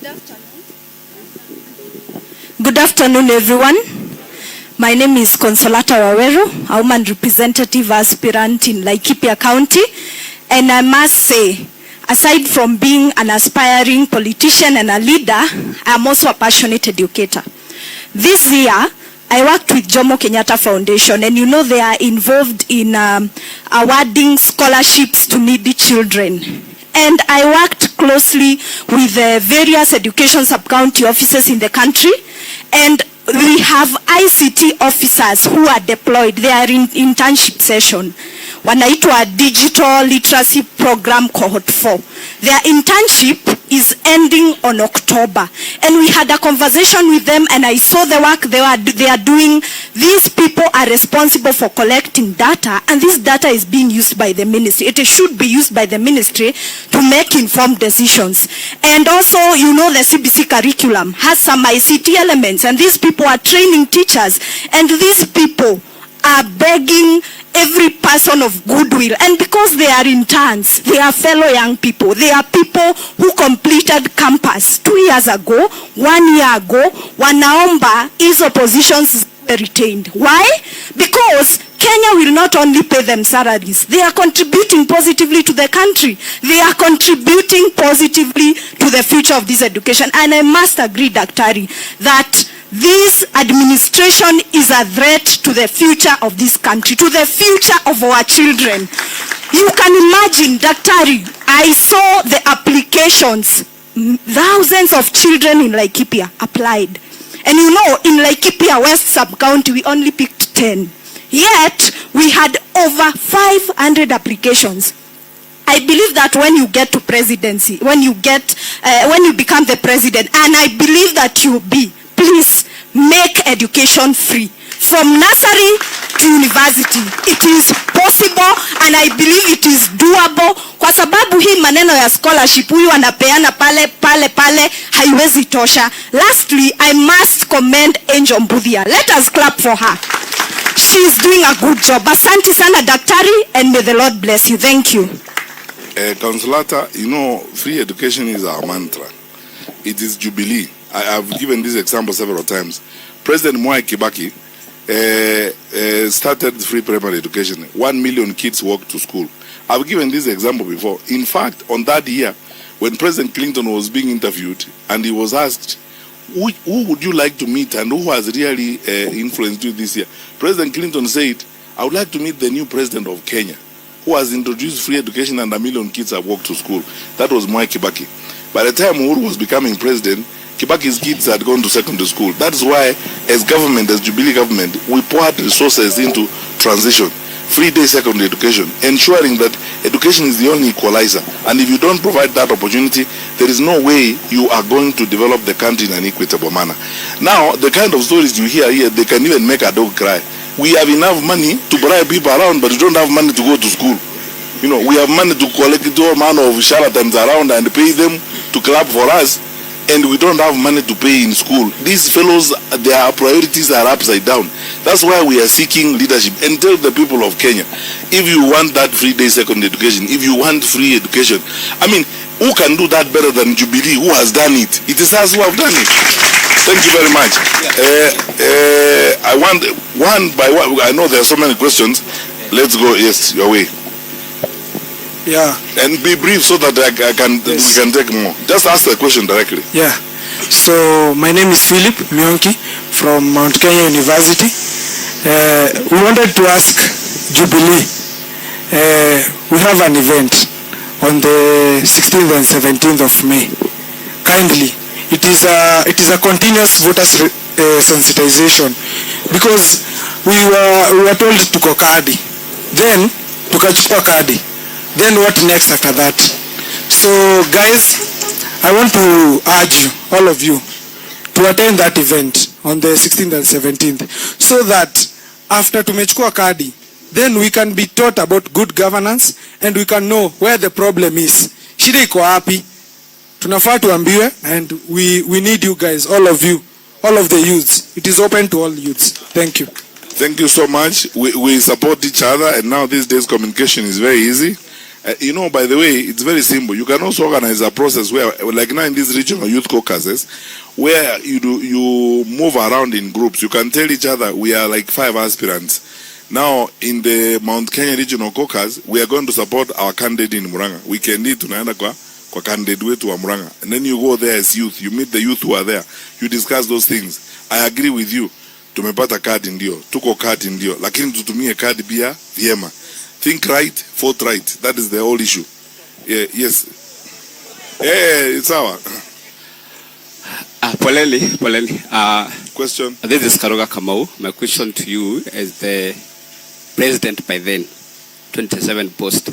Good afternoon, everyone. My name is Consolata Wawero, a woman representative aspirant in Laikipia County. And I must say, aside from being an aspiring politician and a leader, I am also a passionate educator. This year, I worked with Jomo Kenyatta Foundation, and you know they are involved in awarding scholarships to needy children. And I worked closely with various education sub-county offices in the country, and we have ICT officers who are deployed. They are in internship session. Wanaitwa Digital Literacy Program Cohort 4. Their internship is ending on October. And we had a conversation with them, and I saw the work they are doing. These people are responsible for collecting data, and this data is being used by the ministry. It should be used by the ministry to make informed decisions. And also, you know, the CBC curriculum has some ICT elements, and these people are training teachers, and these people are begging every person of goodwill. And because they are interns, they are fellow young people. They are people who completed campus 2 years ago, 1 year ago. Wanaomba hizo positions retained. Why? Because Kenya will not only pay them salaries, they are contributing positively to the country. They are contributing positively to the future of this education. And I must agree, Daktari, that this administration is a threat to the future of this country, to the future of our children. You can imagine, Daktari, I saw the applications. Thousands of children in Laikipia applied. And you know, in Laikipia West Sub-County, we only picked 10. Yet, we had over 500 applications. I believe that when you get to presidency, when you become the president, and I believe that you'll be, please make education free. From nursery to university, it is possible, and I believe it is doable. Kwa sababu hii maneno ya scholarship huyu anapeana pale haiwezi tosha. Lastly, I must commend Angel Mbuthia. Let us clap for her. She is doing a good job. Asante sana Daktari, and may the Lord bless you. Thank you. Consolata, you know, free education is our mantra. It is Jubilee. I have given this example several times. President Mwai Kibaki started free primary education. 1 million kids walk to school. I've given this example before. In fact, on that year, when President Clinton was being interviewed and he was asked, who would you like to meet and who has really influenced you this year? President Clinton said, I would like to meet the new president of Kenya, who has introduced free education and 1 million kids have walked to school. That was Mwai Kibaki. By the time Uhuru was becoming president, Kibaki's kids had gone to secondary school. That's why, as government, as Jubilee government, we poured resources into transition, free-day secondary education, ensuring that education is the only equalizer. And if you don't provide that opportunity, there is no way you are going to develop the country in an equitable manner. Now, the kind of stories you hear here, they can even make a dog cry. We have enough money to bribe people around, but we don't have money to go to school. You know, we have money to collect all manner of charlatans around and pay them to clap for us, and we don't have money to pay in school. These fellows, their priorities are upside down. That's why we are seeking leadership. And tell the people of Kenya, if you want that free day secondary education, if you want free education, I mean, who can do that better than Jubilee, who has done it? It is us who have done it. Thank you very much. I want one by one. I know there are so many questions. Let's go. Yes, your way. Yeah. And be brief so that we can take more. Just ask the question directly. Yeah. So my name is Philip Mionki from Mount Kenya University. We wanted to ask Jubilee. We have an event on the 16th and 17th of May. Kindly, it is a continuous voters sensitization, because we were told to go kadi, then tukachukua kadi. Then what next after that? So guys, I want to urge you, all of you, to attend that event on the 16th and 17th, so that after tumechukua kadi, then we can be taught about good governance and we can know where the problem is. Shida iko wapi? Tunafaa tuambiwe, and we need you guys, all of you, all of the youths. It is open to all youths. Thank you. Thank you so much. We support each other, and now these days communication is very easy. You know, by the way, it's very simple. You can also organize a process where, like now in these regional youth caucuses, where you move around in groups. You can tell each other, we are like 5 aspirants. Now, in the Mount Kenya Regional Caucus, we are going to support our candidate in Murang'a. We can need tunaenda kwa candidate wetu wa Murang'a. And then you go there as youth. You meet the youth who are there. You discuss those things. I agree with you. Tumepata kadi ndio. Tuko kadi ndio. Lakini tutumie kadi pia vyema. Think right, vote right. That is the whole issue. Yeah, yes. It's our poleli. Question. This is Karoga Kamau. My question to you as the president by then, 27 post.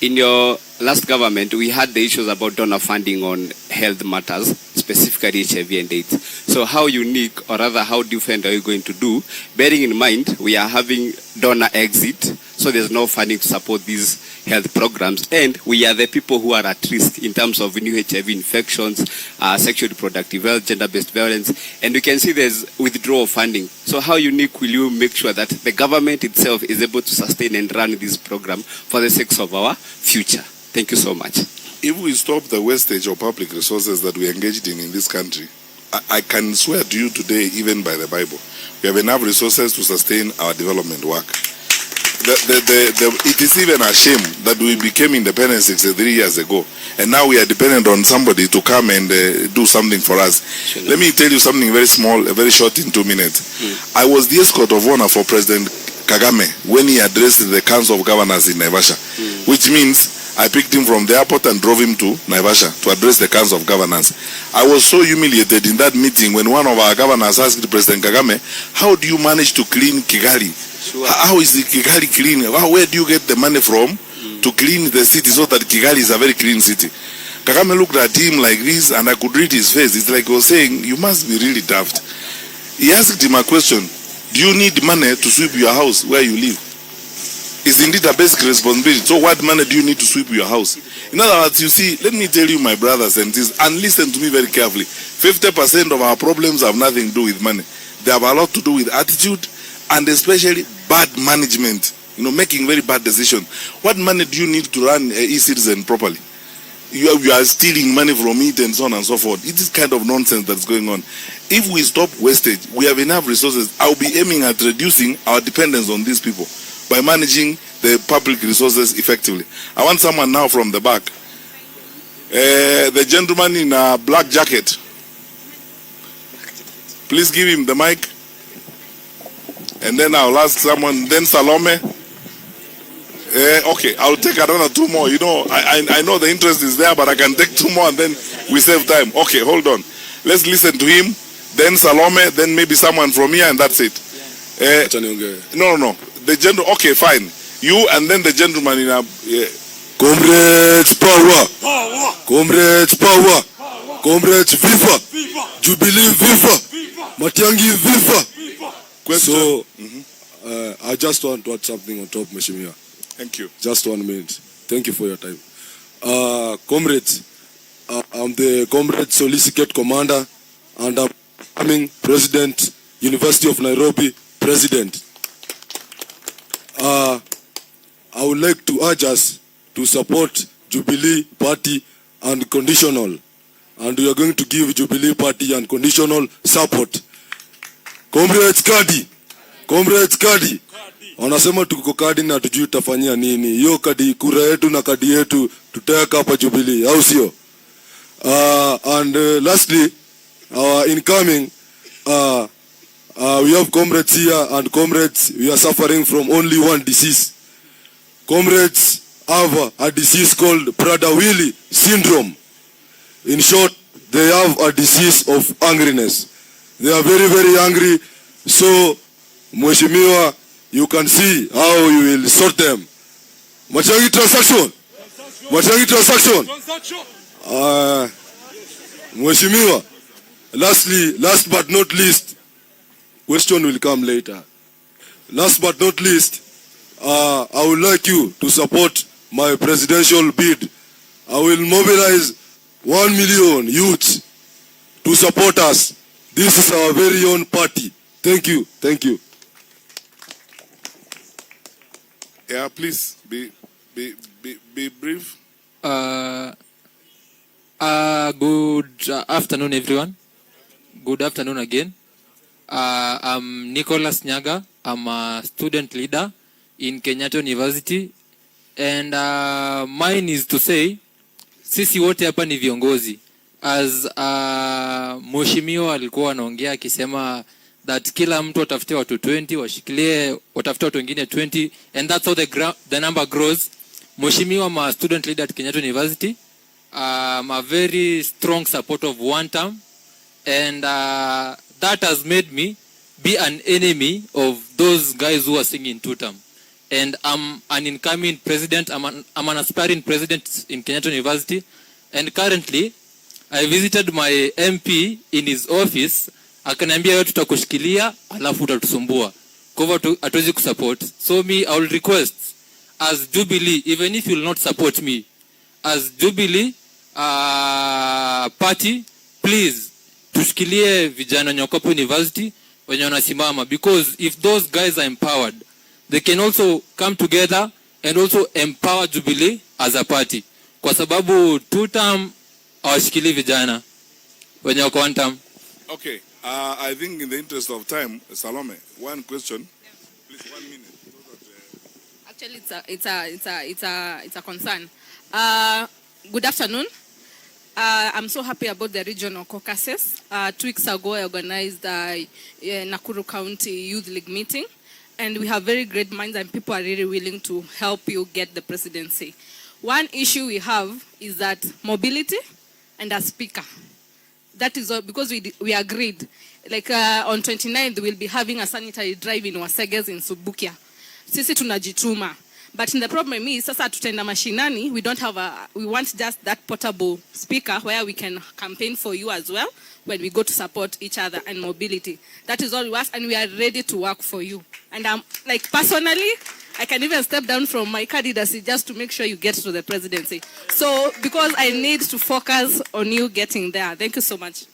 In your last government, we had the issues about donor funding on health matters, specifically HIV and AIDS. So how unique, or rather how different are you going to do, bearing in mind we are having donor exit, so there's no funding to support these health programs, and we are the people who are at risk in terms of new HIV infections, sexual reproductive health, gender-based violence, and we can see there's withdrawal of funding. So how unique will you make sure that the government itself is able to sustain and run this program for the sake of our future? Thank you so much. If we stop the wastage of public resources that we are engaged in this country, I can swear to you today, even by the Bible, we have enough resources to sustain our development work. It is even a shame that we became independent 63 years ago, and now we are dependent on somebody to come and do something for us. Sure. Let me tell you something very small, very short, in 2 minutes. I was the escort of honor for President Kagame when he addressed the Council of Governors in Naivasha, which means I picked him from the airport and drove him to Naivasha to address the Council of Governors. I was so humiliated in that meeting when one of our governors asked President Kagame, how do you manage to clean Kigali? Sure. How is the Kigali clean? Where do you get the money from to clean the city so that Kigali is a very clean city? Kagame looked at him like this, and I could read his face. It's like he was saying, you must be really daft. He asked him a question, do you need money to sweep your house where you live? It's indeed a basic responsibility. So what money do you need to sweep your house? In other words, you see, let me tell you, my brothers and sisters, and listen to me very carefully. 50% of our problems have nothing to do with money. They have a lot to do with attitude, and especially bad management, making very bad decisions. What money do you need to run e-citizen properly? You are stealing money from it and so on and so forth. It is kind of nonsense that's going on. If we stop wastage, we have enough resources. I'll be aiming at reducing our dependence on these people by managing the public resources effectively. I want someone now from the back. The gentleman in a black jacket. Please give him the mic. And then I'll ask someone, then Salome. Okay, I'll take another 2 more. I know the interest is there, but I can take 2 more and then we save time. Okay, hold on. Let's listen to him. Then Salome, then maybe someone from here, and that's it. No. The gentleman, okay, fine. You and then the gentleman in a... Comrades power! Comrades power! Comrades viva! Jubilee viva! Matiang'I viva! Question. So, I just want to add something on top, Mheshimiwa. Thank you. Just 1 minute. Thank you for your time. Comrades, I'm the Comrade Solicitor Commander, and I'm becoming President, University of Nairobi, President. I would like to urge us to support Jubilee Party unconditional, and we are going to give Jubilee Party unconditional support. Comrades Kadi, Comrades Kadi. Wanasema tuko kadi na tujui tafanyia nini. Hiyo kadi, kura yetu na kadi yetu tutaweka hapa Jubilee, au sio? And lastly, incoming, we have comrades here, and comrades, we are suffering from only one disease. Comrades have a disease called Prader-Willi syndrome. In short, they have a disease of angriness. They are very, very angry. So, Mheshimiwa, you can see how you will sort them. Matiang'I transaction. Matiang'I transaction. Mheshimiwa, last but not least, question will come later. Last but not least, I would like you to support my presidential bid. I will mobilize 1 million youths to support us. This is our very own party. Thank you. Thank you. Yeah, please be Be brief. Good afternoon, everyone. Good afternoon again. I'm Nicholas Nyaga. I'm a student leader in Kenyatta University. And mine is to say, sisi wote hapa ni viongozi. As Mheshimiwa alikuwa anaongea akisema that kila mtu atafute watu 20, washikilie watafute watu wengine 20, and that's how the number grows. Mheshimiwa, I'm a student leader at Kenyatta University. I'm a very strong supporter of one term, and that has made me be an enemy of those guys who are singing two term. And I'm an incoming president. I'm an aspiring president in Kenyatta University, and currently I visited my MP in his office. Akaniambia wewe tutakushikilia alafu utatusumbua. Kwa hivyo hatuwezi kusupport. So me, I will request as Jubilee, even if you will not support me, as Jubilee party, please tushikilie vijana Nyokopo University wenye wanasimama, because if those guys are empowered, they can also come together and also empower Jubilee as a party. Kwa sababu two term hawashikili vijana wenye wako one term. Okay. I think in the interest of time, Salome, one question. Please, 1 minute. Actually, it's a concern. Good afternoon. I'm so happy about the regional caucuses. 2 weeks ago, I organized the Nakuru County Youth League meeting, and we have very great minds, and people are really willing to help you get the presidency. One issue we have is that mobility and a speaker. That is all, because we agreed. Like on 29th, we'll be having a sanitary drive in Waseges in Subukia. Sisi tunajituma. But the problem is, sasa tutenda mashinani, we want just that portable speaker where we can campaign for you as well when we go to support each other and mobility. That is all we ask, and we are ready to work for you. And like personally, I can even step down from my candidacy just to make sure you get to the presidency. So, because I need to focus on you getting there. Thank you so much.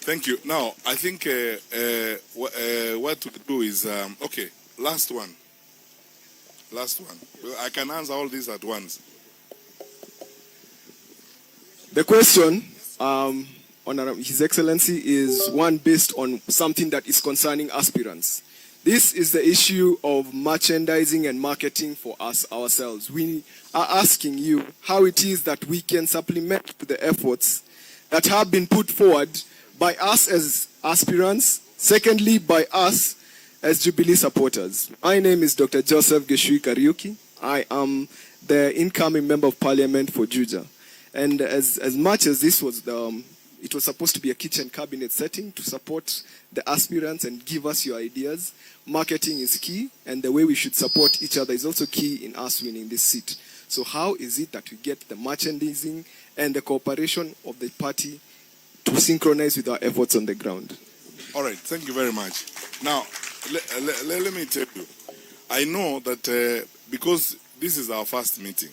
Thank you. Now, I think what to do is, okay, last one. I can answer all these at once. The question, His Excellency, is one based on something that is concerning aspirants. This is the issue of merchandising and marketing for us ourselves. We are asking you how it is that we can supplement the efforts that have been put forward by us as aspirants, secondly by us as Jubilee supporters. My name is Dr. Joseph Geshui Kariuki. I am the incoming Member of Parliament for Juja. And as much as this was it was supposed to be a kitchen cabinet setting to support the aspirants and give us your ideas, marketing is key, and the way we should support each other is also key in us winning this seat. So how is it that we get the merchandising and the cooperation of the party to synchronize with our efforts on the ground? All right, thank you very much. Now, let me tell you, I know that because this is our first meeting,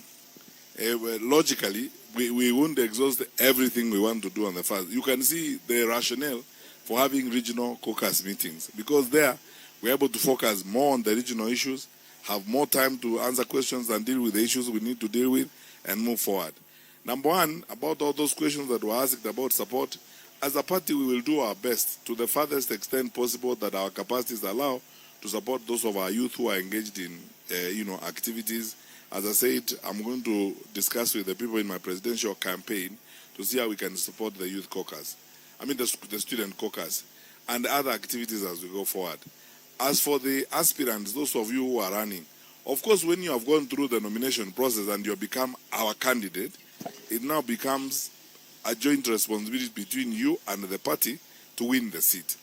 logically, we won't exhaust everything we want to do on the first. You can see the rationale for having regional caucus meetings, because there we're able to focus more on the regional issues, have more time to answer questions and deal with the issues we need to deal with, and move forward. Number one, about all those questions that were asked about support, as a party we will do our best to the farthest extent possible that our capacities allow to support those of our youth who are engaged in activities. As I said, I'm going to discuss with the people in my presidential campaign to see how we can support the youth caucus. The student caucus and other activities as we go forward. As for the aspirants, those of you who are running, of course, when you have gone through the nomination process and you have become our candidate, it now becomes a joint responsibility between you and the party to win the seat.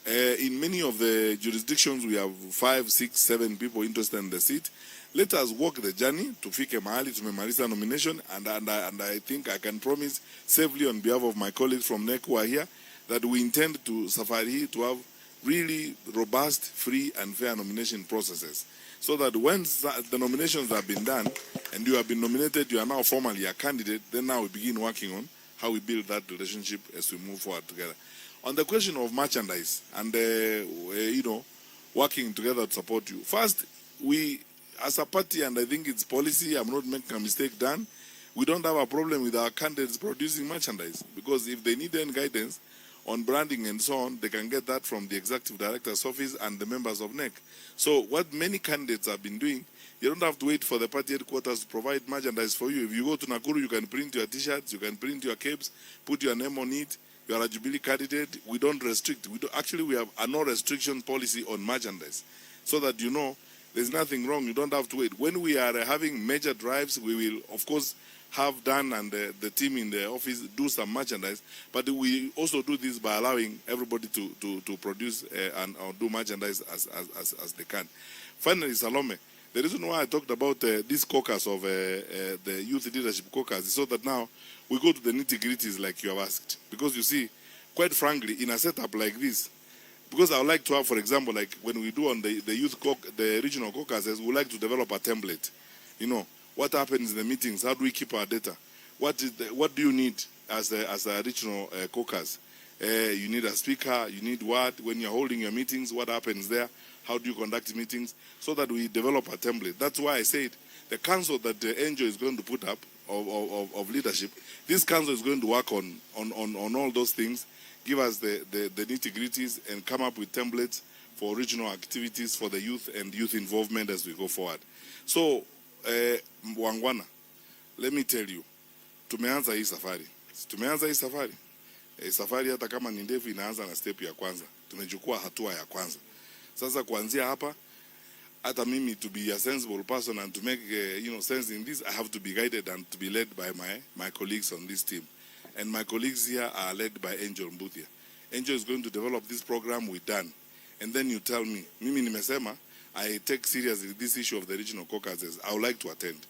In many of the jurisdictions, we have 5, 6, 7 people interested in the seat. Let us walk the journey to fike mahali tumemaliza nomination, and I think I can promise safely on behalf of my colleagues from NEC who are here that we intend to safari to have really robust, free and fair nomination processes, so that once the nominations have been done and you have been nominated, you are now formally a candidate, then now we begin working on how we build that relationship as we move forward together. On the question of merchandise and working together to support you, first, we as a party, and I think it's policy, I'm not making a mistake, Dan, we don't have a problem with our candidates producing merchandise, because if they need any guidance on branding and so on, they can get that from the executive director's office and the members of NEC. So what many candidates have been doing, you don't have to wait for the party headquarters to provide merchandise for you. If you go to Nakuru, you can print your t-shirts, you can print your capes, put your name on it. You are a Jubilee candidate. We don't restrict. Actually, we have a no restriction policy on merchandise, so that you know there's nothing wrong. You don't have to wait. When we are having major drives, we will, of course, have Dan and the team in the office do some merchandise, but we also do this by allowing everybody to produce and do merchandise as they can. Finally, Salome, the reason why I talked about this caucus of the youth leadership caucus is so that now we go to the nitty-gritties like you have asked. Because you see, quite frankly, in a setup like this, because I would like to have, for example, like when we do on the the regional caucuses, we would like to develop a template. You know, what happens in the meetings? How do we keep our data? What do you need as a regional caucus? You need a speaker. You need what? When you're holding your meetings, what happens there? How do you conduct meetings? So that we develop a template. That's why I said the council that the NGO is going to put up of leadership, this council is going to work on all those things, give us the nitty-gritties, and come up with templates for regional activities for the youth and youth involvement as we go forward. So, Wangwana, let me tell you, tumeanza hii safari. Safari hata kama ni ndefu inaanza na step ya kwanza. Tumechukua hatua ya kwanza. Sasa kuanzia hapa, hata mimi to be a sensible person and to make sense in this, I have to be guided and to be led by my colleagues on this team. And my colleagues here are led by Angel Mbuthia. Angel is going to develop this program with Dan. And then you tell me, mimi nimesema, I take seriously this issue of the regional caucuses. I would like to attend.